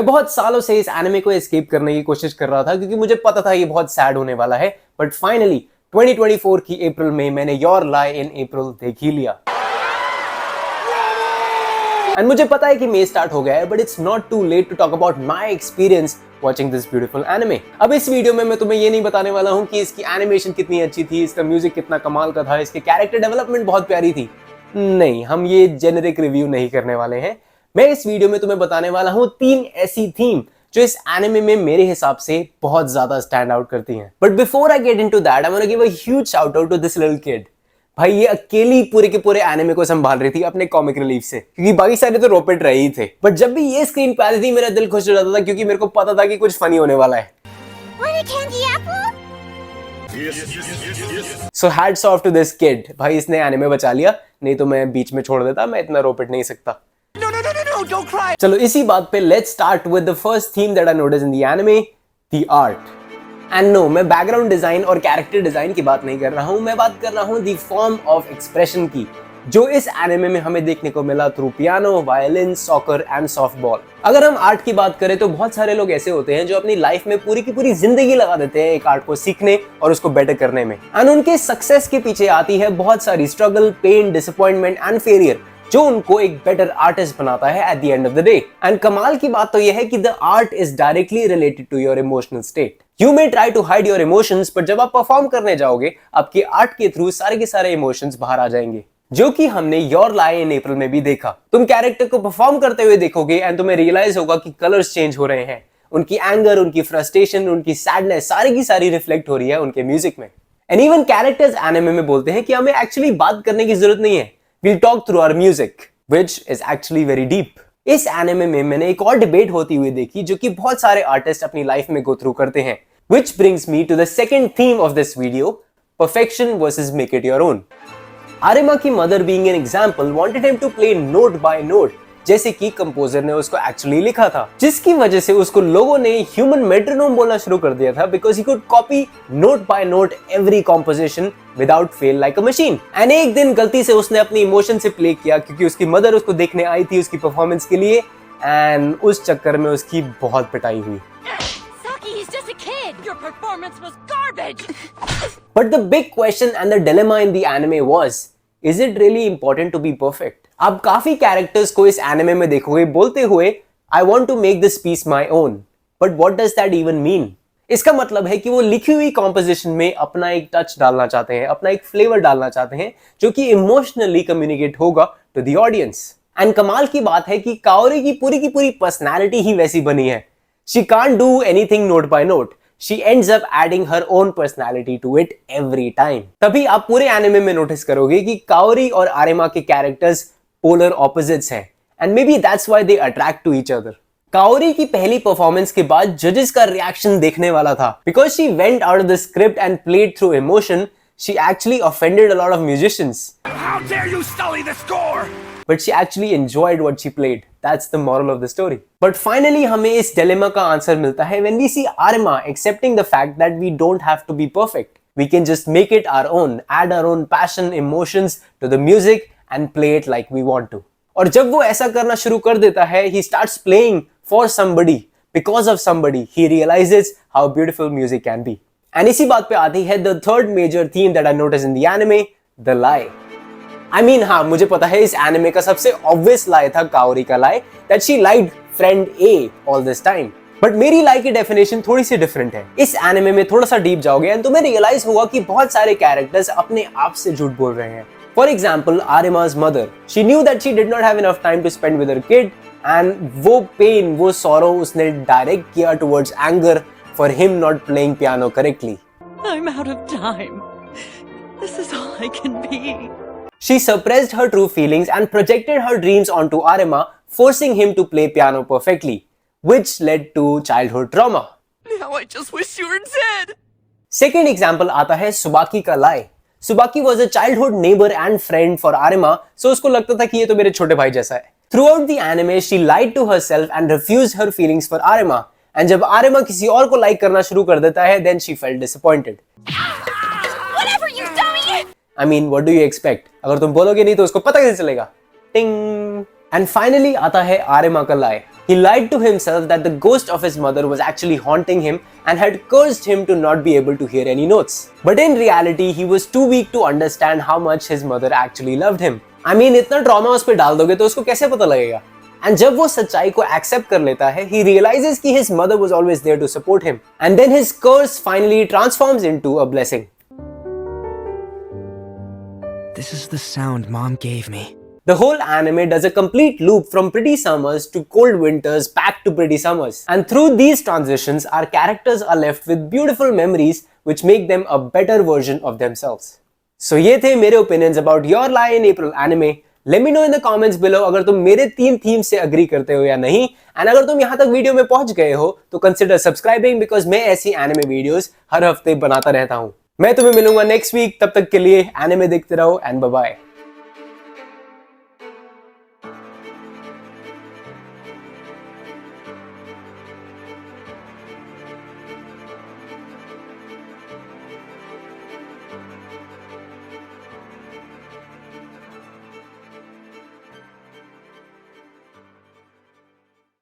मैं बहुत सालों से इस एनिमे को एस्केप करने की कोशिश कर रहा था क्योंकि मुझे पता था ये बहुत सैड होने वाला है, बट फाइनली 2024 की अप्रैल में मैंने योर लाई इन अप्रैल देख ही लिया। एंड मुझे पता है कि मई स्टार्ट हो गया है, but it's not too late to talk about my experience watching this beautiful anime. अब इस वीडियो में मैं तुम्हें ये नहीं बताने वाला हूँ कि इसकी एनिमेशन कितनी अच्छी थी, इसका म्यूजिक कितना कमाल का था, इसके कैरेक्टर डेवलपमेंट बहुत प्यारी थी। नहीं, हम ये जेनेरिक रिव्यू नहीं करने वाले हैं। मैं इस वीडियो में तुम्हें बताने वाला हूँ 3 ऐसी थीम जो इस एनिमे में मेरे हिसाब से बहुत ज्यादा स्टैंड आउट करती हैं। But before I get into that, I want to give a huge shout out to this little kid. भाई ये अकेली पूरे के पूरे एनिमे को संभाल रही थी अपने कॉमिक रिलीफ से, क्योंकि बाकी सारे तो रोपेट रहे ही थे। बट जब भी ये स्क्रीन पे आती थी मेरा दिल खुश हो जाता था, क्योंकि मेरे को पता था कि कुछ फनी होने वाला है। So hats off to this kid। भाई इसने एनिमे बचा लिया, नहीं तो मैं बीच में छोड़ देता, मैं इतना रोपिट नहीं सकता। No, don't cry। चलो इसी बात पे let's start with the first theme that I noticed in the anime, the art। And no, मैं बैकग्राउंड डिजाइन और कैरेक्टर डिजाइन की बात नहीं कर रहा हूं, मैं बात कर रहा हूं the form of expression की, जो इस एनिमे में हमें देखने को मिला through piano, violin, soccer and softball. अगर हम आर्ट की बात करें तो बहुत सारे लोग ऐसे होते हैं जो अपनी लाइफ में पूरी की पूरी जिंदगी लगा देते हैं एक आर्ट को सीखने और उसको बेटर करने में, एंड उनके सक्सेस के पीछे आती है बहुत सारी struggle, pain, disappointment and failure, जो उनको एक बेटर आर्टिस्ट बनाता है at the end of the day. And कमाल की बात तो यह है कि the art is directly related to your emotional state. You may try to hide your emotions, but जब आप परफॉर्म करने जाओगे आपके आर्ट के थ्रू सारे के सारे इमोशंस बाहर आ जाएंगे, जो कि हमने योर लाई इन अप्रैल में भी देखा। तुम कैरेक्टर को परफॉर्म करते हुए देखोगे एंड तुम्हें रियलाइज होगा कि कलर्स चेंज हो रहे हैं, उनकी एंगर, उनकी फ्रस्ट्रेशन, उनकी सैडनेस सारी की सारी रिफ्लेक्ट हो रही है उनके म्यूजिक में। एंड इवन कैरेक्टर्स एनिमे में बोलते हैं कि हमें एक्चुअली बात करने की जरूरत नहीं है, we'll talk through our music, which is actually very deep. इस एनिमे में मैंने एक और डिबेट होती हुई देखी जो कि बहुत सारे आर्टिस्ट अपनी लाइफ में गो थ्रू करते हैं, which brings me to the second theme of this video, perfection versus make it your own। आरिमा की mother being an example wanted him to play note by note, जैसे कि composer ने उसको actually लिखा था, जिसकी वजह से उसको लोगों ने ह्यूमन मेट्रोनोम बोलना शुरू कर दिया था, because he could copy note by note every composition without fail like a machine. And एक दिन गलती से उसने अपनी इमोशन से प्ले किया, क्योंकि उसकी मदर उसको देखने आई थी उसकी परफॉर्मेंस के लिए, एंड उस चक्कर में उसकी बहुत पिटाई हुई। Your performance was garbage। But the big question and the dilemma in the anime was, is it really important to be perfect? आप काफी कैरेक्टर्स को इस एनिमे में देखोगे बोलते हुए I want to make this piece my own, but what does that even mean? इसका मतलब है कि वो लिखी हुई कॉम्पोजिशन में अपना एक टच डालना चाहते हैं, अपना एक फ्लेवर डालना चाहते हैं, जो कि इमोशनली कम्युनिकेट होगा टू द ऑडियंस। एंड कमाल की बात है कि काओरी की पूरी पर्सनैलिटी ही वैसी बनी है। She can't do anything note by note। She ends up adding her own personality to it every time। तभी आप पूरे एनिमे में नोटिस करोगे कि काओरी और आरिमा के कैरेक्टर्स पोलर ऑपोजिट्स हैं, and maybe that's why they attract to each other. Kaori की पहली परफॉर्मेंस के बाद जजेस का रिएक्शन देखने वाला था, because she went out of the script and played through emotion. She actually offended a lot of musicians। How dare you sully the score? But she actually enjoyed what she played। That's the moral of the story। But finally हमें इस dilemma का answer मिलता है when we see Arima accepting the fact that we don't have to be perfect। We can just make it our own, add our own passion, emotions to the music and play it like we want to। और जब वो ऐसा करना शुरू कर देता है, he starts playing for somebody, because of somebody, he realizes how beautiful music can be। And इसी बात पे आती है the third major theme that I noticed in the anime, the lie। I mean, हाँ, मुझे पता है इस एनिमे का सबसे ऑब्वियस लाई था काओरी का लाई, that she lied friend A all this time। But मेरी लाई की डेफिनेशन थोड़ी सी डिफरेंट है। इस एनिमे में थोड़ा सा डीप जाओगे एंड तुम्हें रियलाइज होगा कि बहुत सारे कैरेक्टर्स अपने आप से झूठ बोल रहे हैं। For example Arima's mother, she knew that she did not have enough time to spend with her kid, and वो पेन, वो सॉरो उसने डायरेक्ट किया towards anger for him not playing piano correctly। I'm out of time। This is all I can be। She suppressed her true feelings and projected her dreams onto Arima, forcing him to play piano perfectly, which led to childhood trauma। Now I just wish you were dead। Second example आता है सुबाकी का lie। सुबाकी was a childhood neighbor and friend for Arima, so उसको लगता था कि ये तो मेरे छोटे भाई जैसा है। Throughout the anime, she lied to herself and refused her feelings for Arima, and जब आरिमा किसी और को लाइक करना शुरू कर देता है, then she felt disappointed। Whatever you dummy। I mean, what do you expect? अगर तुम बोलोगे नहीं तो उसको पता कैसे चलेगा? टिंग। And finally आता है आरिमा का lie He lied to himself that the ghost of his mother was actually haunting him and had cursed him to not be able to hear any notes. But in reality, he was too weak to understand how much his mother actually loved him. I mean, इतना trauma उस पे डाल दोगे तो उसको कैसे पता लगेगा? And जब वो सच्चाई को accept कर लेता है, he realizes कि his mother was always there to support him. And then his curse finally transforms into a blessing. This is the sound Mom gave me. The whole anime does a complete loop from pretty summers to cold winters back to pretty summers. And through these transitions, our characters are left with beautiful memories which make them a better version of themselves. So ये थे मेरे opinions about Your Lie in April anime. Let me know in the comments below अगर तुम मेरे 3 themes से agree करते हो या नहीं. And अगर तुम यहाँ तक वीडियो में पहुंच गए हो तो consider subscribing because मैं ऐसी anime videos हर हफ्ते बनाता रहता हूँ. मैं तुम्हें मिलूंगा next week. तब तक के लिए anime देखते रहो and bye bye.